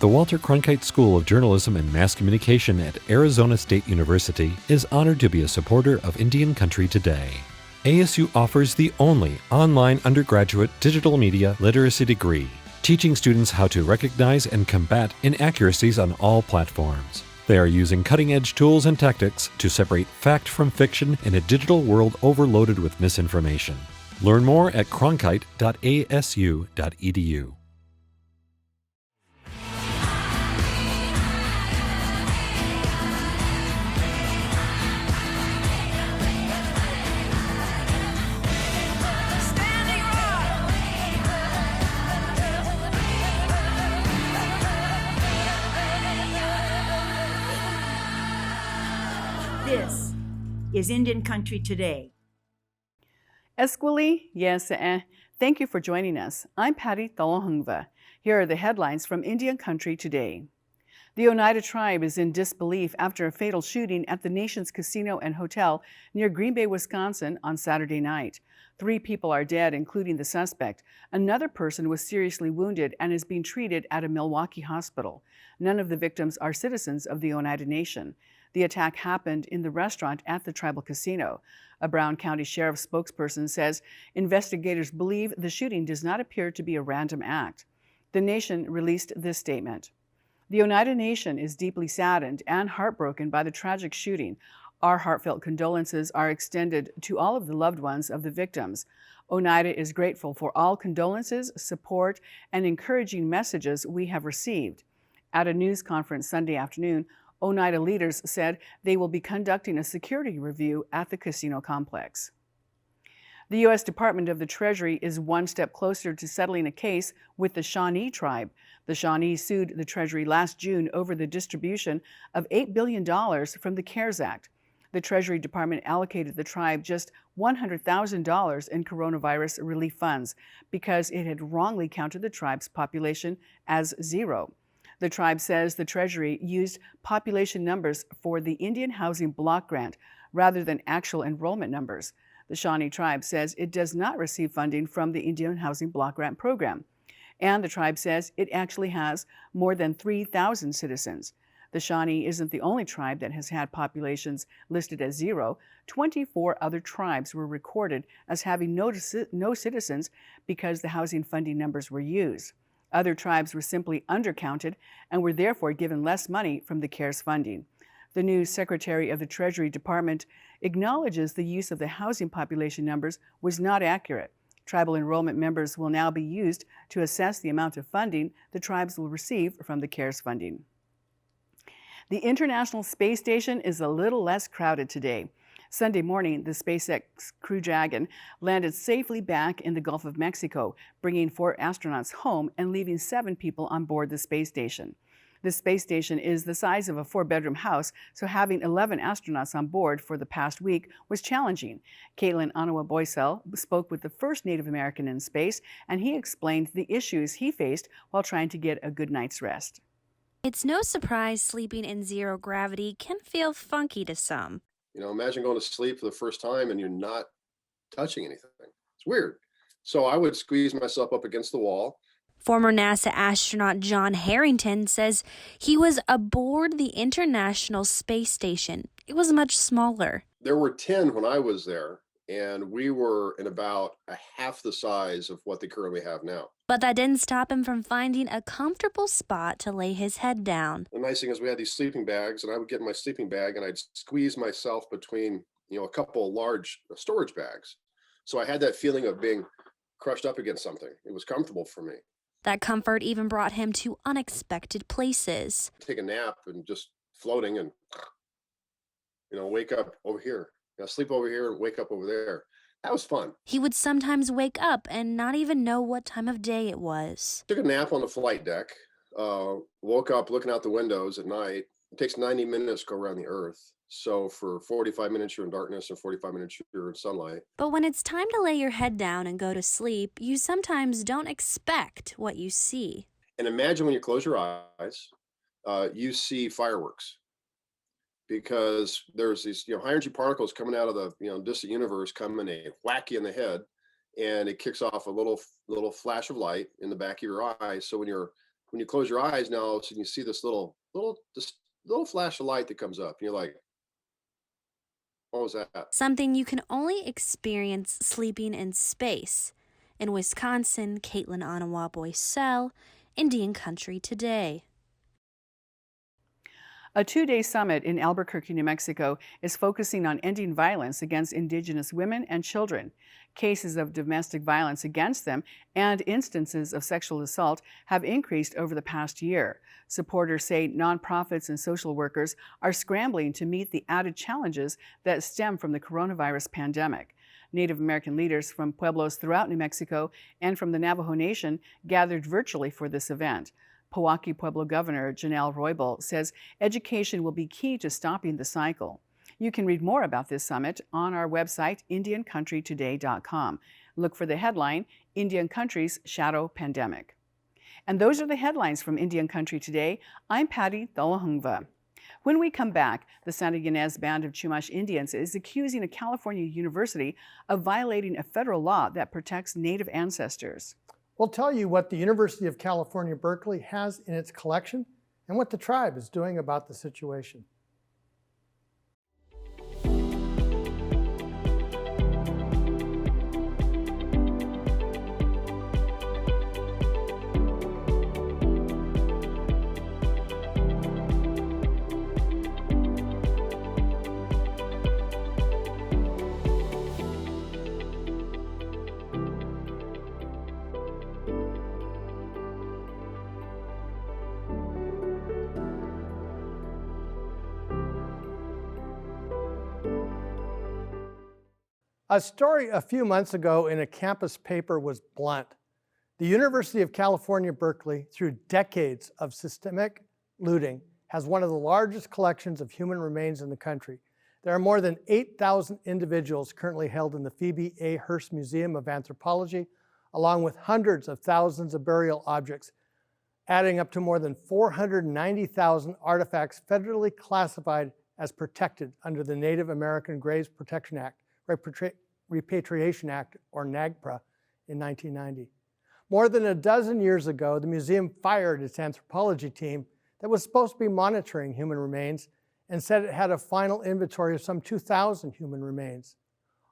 The Walter Cronkite School of Journalism and Mass Communication at Arizona State University is honored to be a supporter of Indian Country Today. ASU offers the only online undergraduate digital media literacy degree, teaching students how to recognize and combat inaccuracies on all platforms. They are using cutting-edge tools and tactics to separate fact from fiction in a digital world overloaded with misinformation. Learn more at cronkite.asu.edu. This is Indian Country Today. Esquili, yes, thank you for joining us. I'm Patty Thalohungva. Here are the headlines from Indian Country Today. The Oneida tribe is in disbelief after a fatal shooting at the nation's casino and hotel near Green Bay, Wisconsin on Saturday night. 3 people are dead, including the suspect. Another person was seriously wounded and is being treated at a Milwaukee hospital. None of the victims are citizens of the Oneida Nation. The attack happened in the restaurant at the tribal casino. A Brown County Sheriff's spokesperson says investigators believe the shooting does not appear to be a random act. The nation released this statement. The Oneida Nation is deeply saddened and heartbroken by the tragic shooting. Our heartfelt condolences are extended to all of the loved ones of the victims. Oneida is grateful for all condolences, support, and encouraging messages we have received. At a news conference Sunday afternoon, Oneida leaders said they will be conducting a security review at the casino complex. The U.S. Department of the Treasury is one step closer to settling a case with the Shawnee tribe. The Shawnee sued the Treasury last June over the distribution of $8 billion from the CARES Act. The Treasury Department allocated the tribe just $100,000 in coronavirus relief funds because it had wrongly counted the tribe's population as 0. The tribe says the Treasury used population numbers for the Indian Housing Block Grant rather than actual enrollment numbers. The Shawnee tribe says it does not receive funding from the Indian Housing Block Grant program. And the tribe says it actually has more than 3,000 citizens. The Shawnee isn't the only tribe that has had populations listed as 0. 24 other tribes were recorded as having no citizens because the housing funding numbers were used. Other tribes were simply undercounted and were therefore given less money from the CARES funding. The new Secretary of the Treasury Department acknowledges the use of the housing population numbers was not accurate. Tribal enrollment members will now be used to assess the amount of funding the tribes will receive from the CARES funding. The International Space Station is a little less crowded today. Sunday morning, the SpaceX Crew Dragon landed safely back in the Gulf of Mexico, bringing 4 astronauts home and leaving 7 people on board the space station. The space station is the size of a 4-bedroom house, so having 11 astronauts on board for the past week was challenging. Caitlin Onawa-Boycell spoke with the first Native American in space, and he explained the issues he faced while trying to get a good night's rest. It's no surprise sleeping in zero gravity can feel funky to some. Imagine going to sleep for the first time and you're not touching anything. It's weird. So I would squeeze myself up against the wall. Former NASA astronaut John Harrington says he was aboard the International Space Station. It was much smaller. There were 10 when I was there, and we were in about a half the size of what they currently have now. But that didn't stop him from finding a comfortable spot to lay his head down. The nice thing is we had these sleeping bags, and I would get in my sleeping bag and I'd squeeze myself between, a couple of large storage bags. So I had that feeling of being crushed up against something. It was comfortable for me. That comfort even brought him to unexpected places. Take a nap and just floating and, wake up over here. Sleep over here and wake up over there. That was fun. He would sometimes wake up and not even know what time of day it was. Took a nap on the flight deck, woke up looking out the windows at night. It takes 90 minutes to go around the Earth. So for 45 minutes, you're in darkness, and 45 minutes, you're in sunlight. But when it's time to lay your head down and go to sleep, you sometimes don't expect what you see. And imagine when you close your eyes, you see fireworks. Because there's these, high energy particles coming out of the, distant universe, come and they whack you in the head, and it kicks off a little flash of light in the back of your eye. So when you're when you close your eyes now, so you can see this little flash of light that comes up, and you're like, what was that? Something you can only experience sleeping in space. In Wisconsin, Caitlin Onawa-Boycell, Indian Country Today. A two-day summit in Albuquerque, New Mexico is focusing on ending violence against Indigenous women and children. Cases of domestic violence against them and instances of sexual assault have increased over the past year. Supporters say nonprofits and social workers are scrambling to meet the added challenges that stem from the coronavirus pandemic. Native American leaders from pueblos throughout New Mexico and from the Navajo Nation gathered virtually for this event. Pewaukee Pueblo Governor Janelle Roybal says education will be key to stopping the cycle. You can read more about this summit on our website, IndianCountryToday.com. Look for the headline, Indian Country's Shadow Pandemic. And those are the headlines from Indian Country Today. I'm Patty Thalahungva. When we come back, the Santa Ynez Band of Chumash Indians is accusing a California university of violating a federal law that protects Native ancestors. We'll tell you what the University of California, Berkeley has in its collection and what the tribe is doing about the situation. A story a few months ago in a campus paper was blunt. The University of California, Berkeley, through decades of systemic looting, has one of the largest collections of human remains in the country. There are more than 8,000 individuals currently held in the Phoebe A. Hearst Museum of Anthropology, along with hundreds of thousands of burial objects, adding up to more than 490,000 artifacts federally classified as protected under the Native American Graves Protection Act, Repatriation Act, or NAGPRA, in 1990. More than a dozen years ago, the museum fired its anthropology team that was supposed to be monitoring human remains and said it had a final inventory of some 2,000 human remains.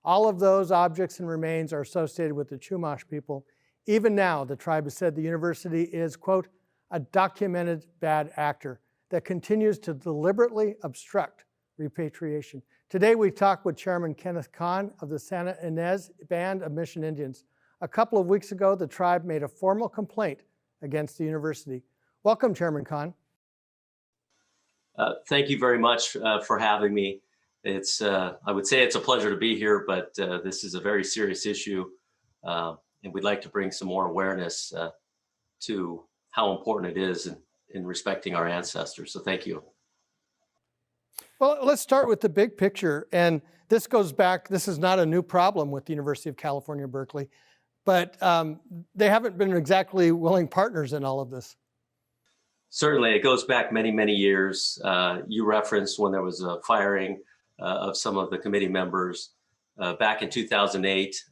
All of those objects and remains are associated with the Chumash people. Even now, the tribe has said the university is, quote, a documented bad actor that continues to deliberately obstruct repatriation. Today, we talk with Chairman Kenneth Kahn of the Santa Ynez Band of Mission Indians. A couple of weeks ago, the tribe made a formal complaint against the university. Welcome, Chairman Kahn. Thank you very much for having me. It's, I would say it's a pleasure to be here, but this is a very serious issue, and we'd like to bring some more awareness to how important it is in respecting our ancestors. So thank you. Well, let's start with the big picture. And this goes back, this is not a new problem with the University of California, Berkeley, but they haven't been exactly willing partners in all of this. Certainly, it goes back many, many years. You referenced when there was a firing of some of the committee members. Back in 2008,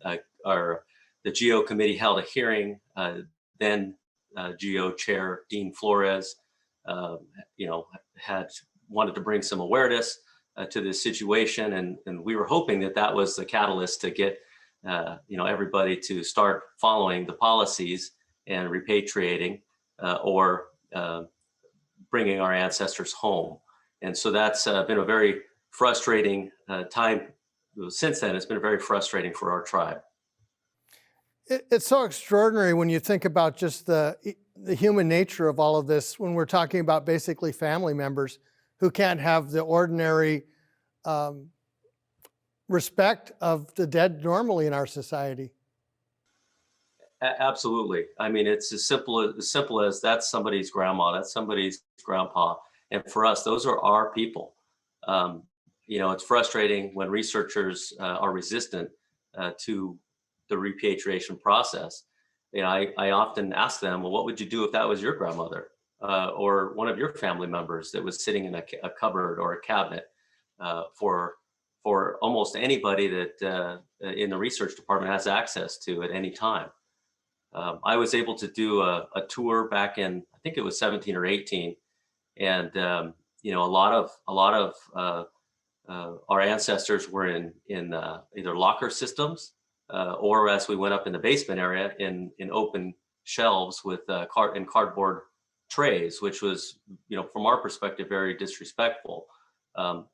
the GEO committee held a hearing. Then GEO Chair Dean Flores, had wanted to bring some awareness to this situation, and we were hoping that that was the catalyst to get everybody to start following the policies and repatriating or bringing our ancestors home. And so that's been a very frustrating time. Since then, it's been very frustrating for our tribe. It's so extraordinary when you think about just the human nature of all of this, when we're talking about basically family members who can't have the ordinary respect of the dead normally in our society. Absolutely. I mean, it's as simple as that's somebody's grandma, that's somebody's grandpa. And for us, those are our people. It's frustrating when researchers are resistant to the repatriation process. I often ask them, well, what would you do if that was your grandmother or one of your family members that was sitting in a cupboard or a cabinet? For almost anybody that in the research department has access to at any time. I was able to do a tour back in, I think it was 17 or 18, and a lot of our ancestors were in either locker systems or, as we went up in the basement area, in open shelves with cardboard trays, which was, from our perspective, very disrespectful.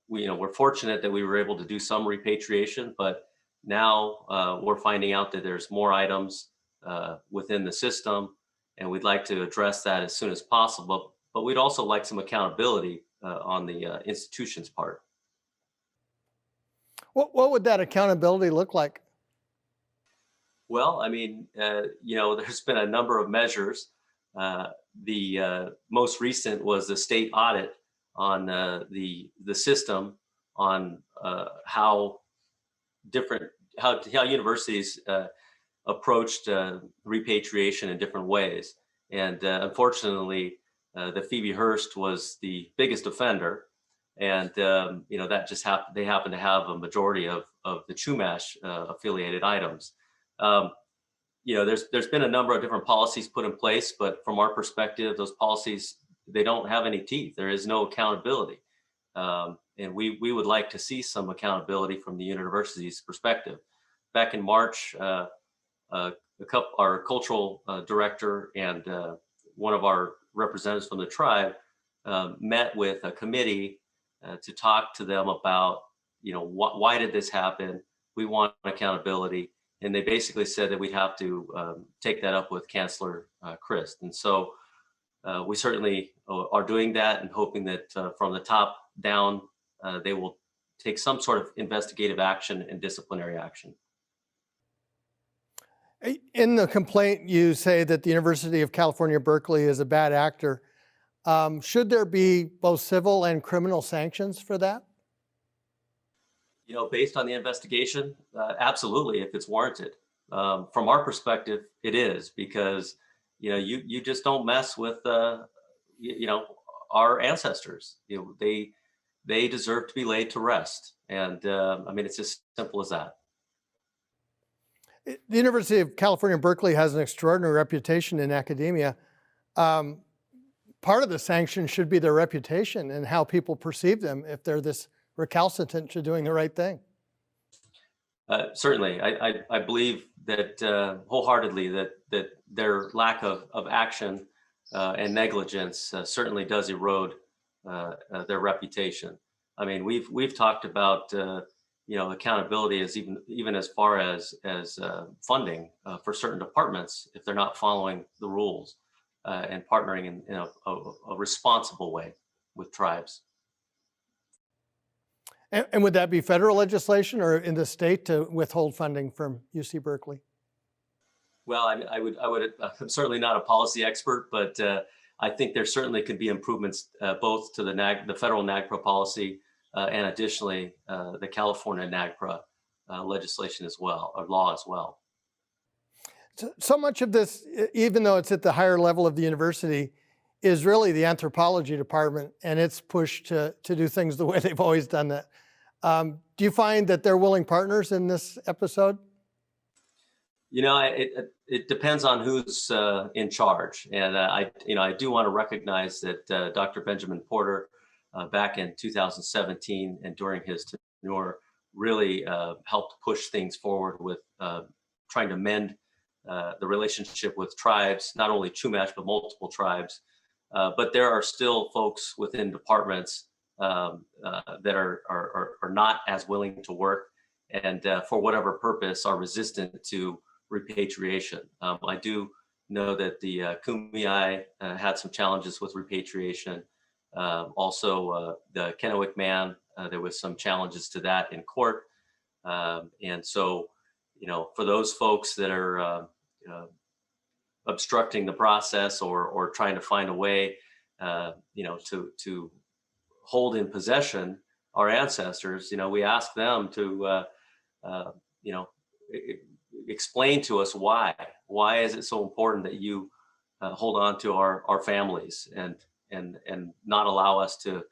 We're fortunate that we were able to do some repatriation, but now we're finding out that there's more items within the system, and we'd like to address that as soon as possible. But we'd also like some accountability on the institution's part. What would that accountability look like? Well, I mean, there's been a number of measures. The most recent was the state audit on the system, on how universities approached repatriation in different ways. And unfortunately, the Phoebe Hearst was the biggest offender. And, that just happened. They happen to have a majority of the Chumash affiliated items. There's been a number of different policies put in place, but from our perspective, those policies, they don't have any teeth. There is no accountability. And we would like to see some accountability from the university's perspective. Back in March, our cultural director and one of our representatives from the tribe met with a committee to talk to them about, why did this happen? We want accountability. And they basically said that we'd have to take that up with Chancellor Christ. And so we certainly are doing that and hoping that from the top down, they will take some sort of investigative action and disciplinary action. In the complaint, you say that the University of California, Berkeley is a bad actor. Should there be both civil and criminal sanctions for that? Based on the investigation, absolutely, if it's warranted. From our perspective, it is, because, you just don't mess with, our ancestors. They deserve to be laid to rest. And it's as simple as that. The University of California, Berkeley has an extraordinary reputation in academia. Part of the sanction should be their reputation and how people perceive them if they're this recalcitrant to doing the right thing. Certainly, I believe that wholeheartedly that their lack of action and negligence certainly does erode their reputation. I mean, we've talked about accountability as even as far as funding for certain departments if they're not following the rules and partnering in a responsible way with tribes. And would that be federal legislation or in the state to withhold funding from UC Berkeley? Well, I'm certainly not a policy expert, but I think there certainly could be improvements both to the federal NAGPRA policy and additionally the California NAGPRA legislation as well, or law as well. So much of this, even though it's at the higher level of the university, is really the anthropology department and its push to do things the way they've always done that. Do you find that they're willing partners in this episode? It depends on who's in charge. And I do want to recognize that Dr. Benjamin Porter, back in 2017 and during his tenure, really helped push things forward with trying to mend the relationship with tribes, not only Chumash, but multiple tribes. But there are still folks within departments that are not as willing to work and for whatever purpose are resistant to repatriation. I do know that the Kumeyaay had some challenges with repatriation. Also, the Kennewick Man, there was some challenges to that in court. And so, for those folks that are obstructing the process or trying to find a way, to hold in possession our ancestors, we ask them to, explain to us why is it so important that you hold on to our families and not allow us to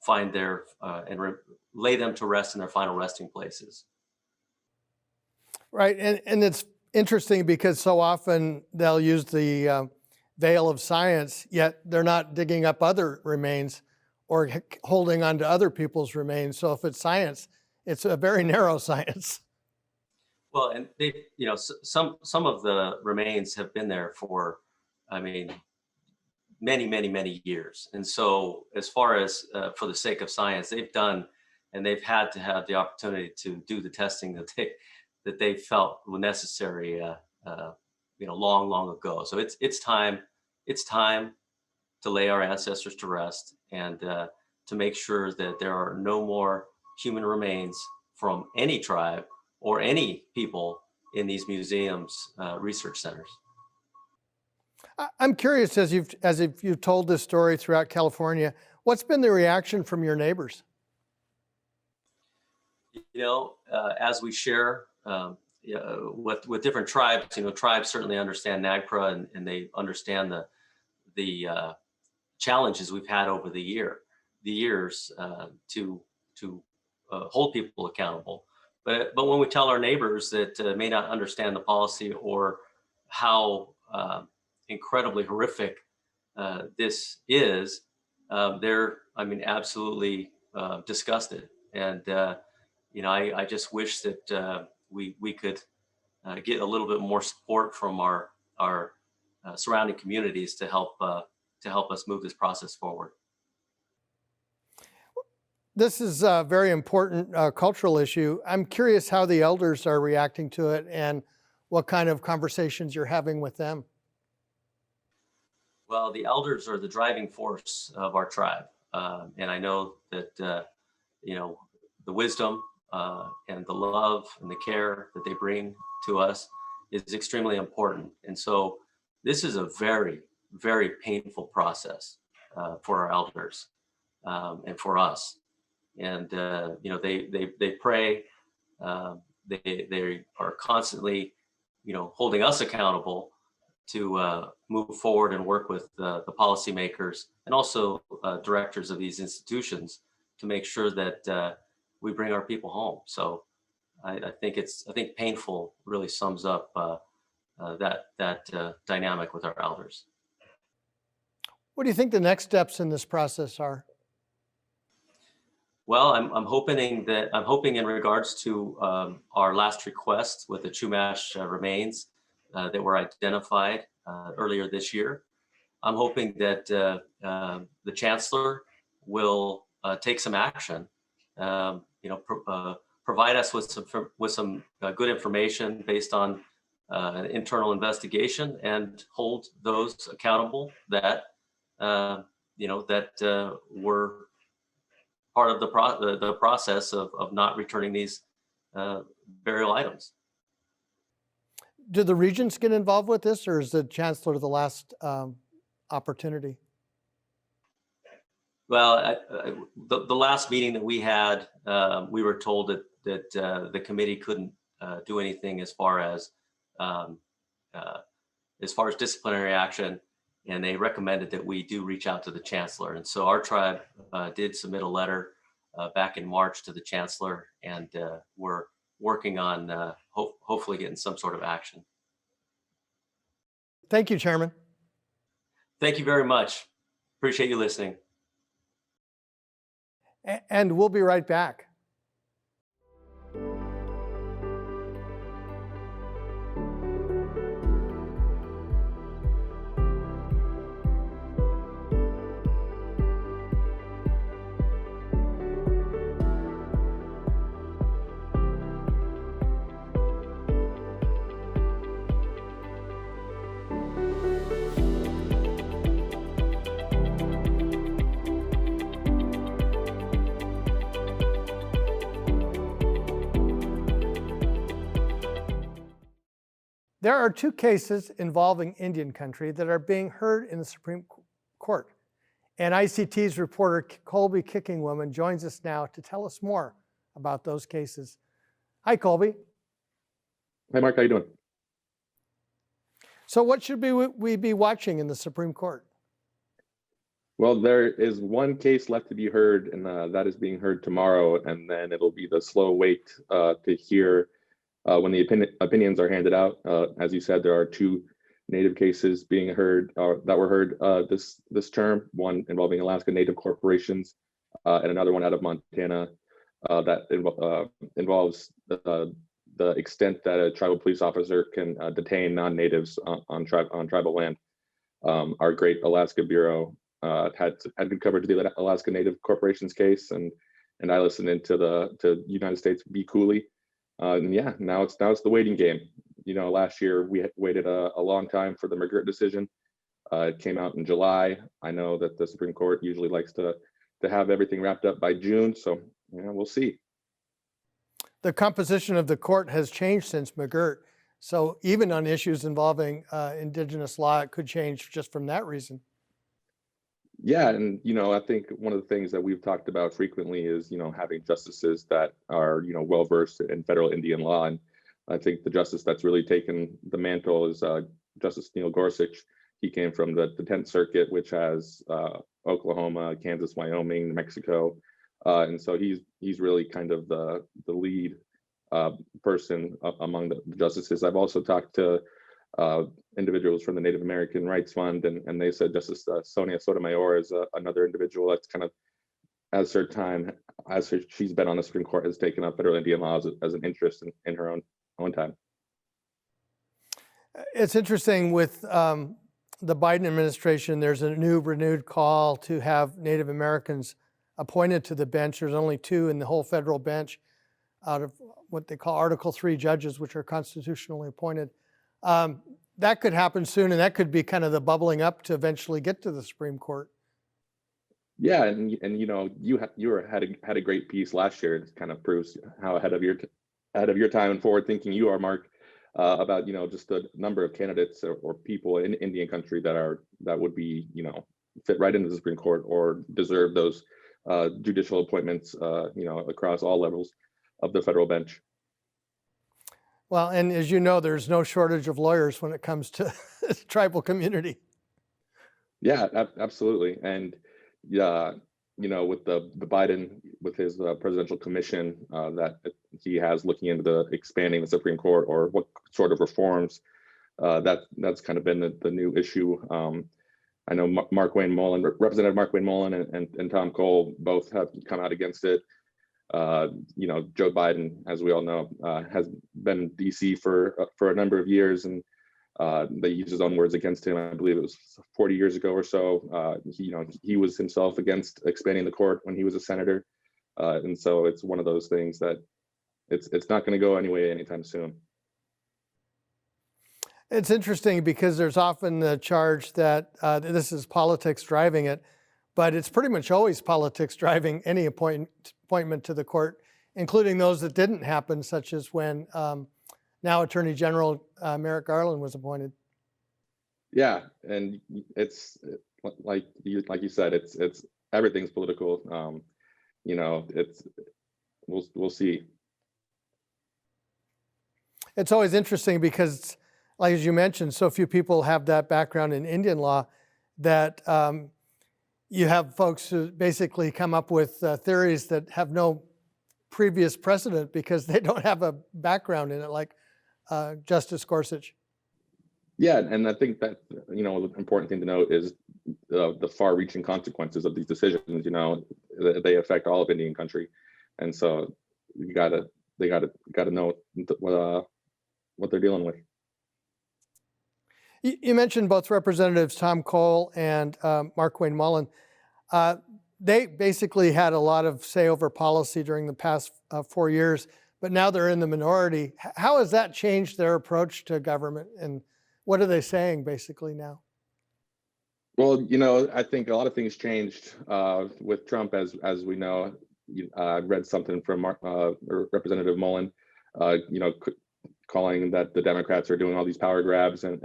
find their lay them to rest in their final resting places. Right, and interesting because so often they'll use the veil of science, yet they're not digging up other remains or holding on to other people's remains. So if it's science, it's a very narrow science. Well, and they, some of the remains have been there for, I mean, many years. And so, as far as for the sake of science, they've done, and they've had to have the opportunity to do the testing that they felt were necessary, long ago. So it's time to lay our ancestors to rest and to make sure that there are no more human remains from any tribe or any people in these museums, research centers. I'm curious, as you've told this story throughout California, what's been the reaction from your neighbors? As we share with different tribes, tribes certainly understand NAGPRA and they understand the challenges we've had over the years to hold people accountable. But when we tell our neighbors that may not understand the policy or how incredibly horrific this is, they're, absolutely disgusted. And I just wish that we could get a little bit more support from our surrounding communities to help us move this process forward. This is a very important cultural issue. I'm curious how the elders are reacting to it and what kind of conversations you're having with them. Well, the elders are the driving force of our tribe. And I know that, the wisdom and the love and the care that they bring to us is extremely important. And so this is a very, very painful process for our elders and for us. And, they pray, they are constantly, holding us accountable to move forward and work with the policymakers and also directors of these institutions to make sure that we bring our people home. So I think painful really sums up that dynamic with our elders. What do you think the next steps in this process are? Well, I'm hoping in regards to our last request with the Chumash remains that were identified earlier this year. I'm hoping that the chancellor will take some action, provide us with some good information based on an internal investigation, and hold those accountable that were part of the process of not returning these burial items. Do the regents get involved with this, or is the chancellor the last opportunity? Well, the last meeting that we had, we were told that the committee couldn't do anything as far as disciplinary action, and they recommended that we do reach out to the chancellor. And so our tribe did submit a letter back in March to the chancellor, and we're working on hopefully getting some sort of action. Thank you, Chairman. Thank you very much. Appreciate you listening. And we'll be right back. There are two cases involving Indian country that are being heard in the Supreme Court. And ICT's reporter Colby Kickingwoman joins us now to tell us more about those cases. Hi, Colby. Hi, Mark. How you doing? So what should we be watching in the Supreme Court? Well, there is one case left to be heard, and that is being heard tomorrow. And then it'll be the slow wait to hear when the opinions are handed out. As you said, there are 2 Native cases being heard that were heard this term, one involving Alaska Native corporations and another one out of Montana that involves the extent that a tribal police officer can detain non-natives on tribal land. Our great Alaska Bureau had good coverage of the Alaska Native Corporations case, and I listened into the United States v. Cooley, and yeah, now it's the waiting game. You know, last year we waited a long time for the McGirt decision. It came out in July. I know that the Supreme Court usually likes to have everything wrapped up by June, so we'll see. The composition of the court has changed since McGirt. So even on issues involving indigenous law, it could change just from that reason. Yeah, and I think one of the things that we've talked about frequently is having justices that are well versed in federal Indian law, and I think the justice that's really taken the mantle is Justice Neil Gorsuch. He came from the 10th Circuit, which has Oklahoma, Kansas, Wyoming, New Mexico, and so he's really kind of the lead person among the justices. I've also talked to individuals from the Native American Rights Fund, and they said Justice Sonia Sotomayor is another individual that's kind of, she's been on the Supreme Court, has taken up federal Indian laws as an interest in her own time. It's interesting with the Biden administration, there's a renewed call to have Native Americans appointed to the bench. There's only 2 in the whole federal bench out of what they call Article 3 judges, which are constitutionally appointed. That could happen soon, and that could be kind of the bubbling up to eventually get to the Supreme Court. Yeah, and you had a great piece last year. It kind of proves how ahead of your time and forward thinking you are, Mark, about just the number of candidates or people in Indian country that would be fit right into the Supreme Court or deserve those judicial appointments across all levels of the federal bench. Well, and as you know, there's no shortage of lawyers when it comes to the tribal community. Yeah, absolutely. And with the Biden, with his presidential commission that he has looking into expanding the Supreme Court or what sort of reforms, that's kind of been the new issue. I know Representative Mark Wayne Mullen and Tom Cole both have come out against it. Joe Biden, as we all know, has been in DC for a number of years, and they used his own words against him. I believe it was 40 years ago or so. He was himself against expanding the court when he was a senator, and so it's one of those things that it's not going to go anyway anytime soon. It's interesting because there's often the charge that this is politics driving it, but it's pretty much always politics driving any appointment to the court, including those that didn't happen, such as when now Attorney General Merrick Garland was appointed. Yeah, and it's like you said, it's everything's political. We'll see. It's always interesting because, like as you mentioned, so few people have that background in Indian law that you have folks who basically come up with theories that have no previous precedent because they don't have a background in it, like Justice Gorsuch. Yeah, and I think that the important thing to note is the far-reaching consequences of these decisions. They affect all of Indian country, and so they gotta know what they're dealing with. You mentioned both Representatives Tom Cole and Mark Wayne Mullen. They basically had a lot of say over policy during the past 4 years, but now they're in the minority. How has that changed their approach to government, and what are they saying basically now? Well, I think a lot of things changed with Trump, as we know. I read something from Representative Mullen, calling that the Democrats are doing all these power grabs and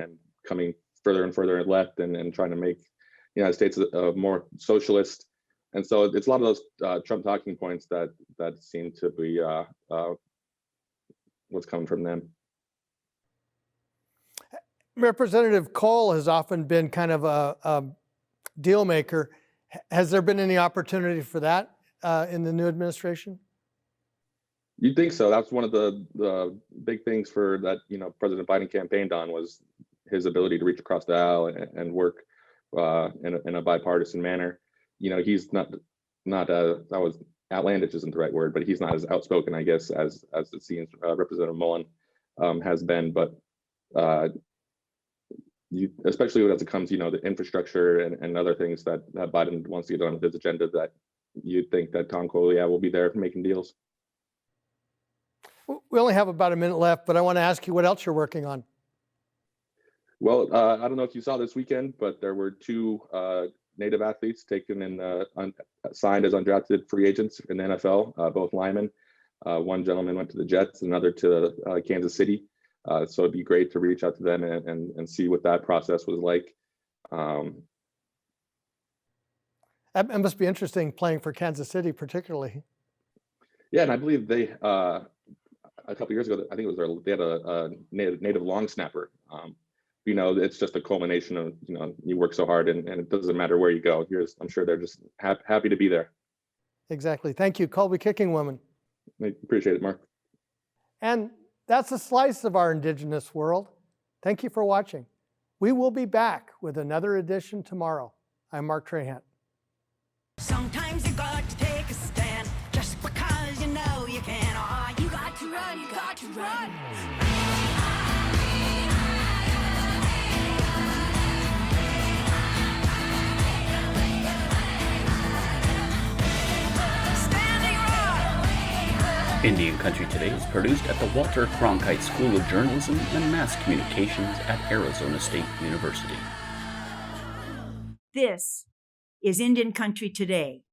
coming further and further left and trying to make the United States more socialist. And so it's a lot of those Trump talking points that seem to be what's coming from them. Representative Cole has often been kind of a deal maker. Has there been any opportunity for that in the new administration? You'd think so. That's one of the big things for that, President Biden campaigned on was his ability to reach across the aisle and work in a bipartisan manner. He's not that was outlandish isn't the right word, but he's not as outspoken, I guess, as it seems Representative Mullen has been. But especially as it comes, the infrastructure and other things that Biden wants to get on his agenda, that you'd think that Tom Collier will be there making deals. We only have about a minute left, but I want to ask you what else you're working on. Well, I don't know if you saw this weekend, but there were two Native athletes taken in signed as undrafted free agents in the NFL, both linemen. One gentleman went to the Jets, another to Kansas City. So it'd be great to reach out to them and see what that process was like. That must be interesting playing for Kansas City, particularly. Yeah, and I believe they a couple years ago, I think it was they had a native long snapper. It's just a culmination of you work so hard, and it doesn't matter where you go. I'm sure they're just happy to be there. Exactly. Thank you, Colby Kicking Woman. I appreciate it, Mark. And that's a slice of our Indigenous world. Thank you for watching. We will be back with another edition tomorrow. I'm Mark Trahant. Sometimes you got to take a stand just because you know you can. Oh, you got to run, you got to run. Indian Country Today is produced at the Walter Cronkite School of Journalism and Mass Communications at Arizona State University. This is Indian Country Today.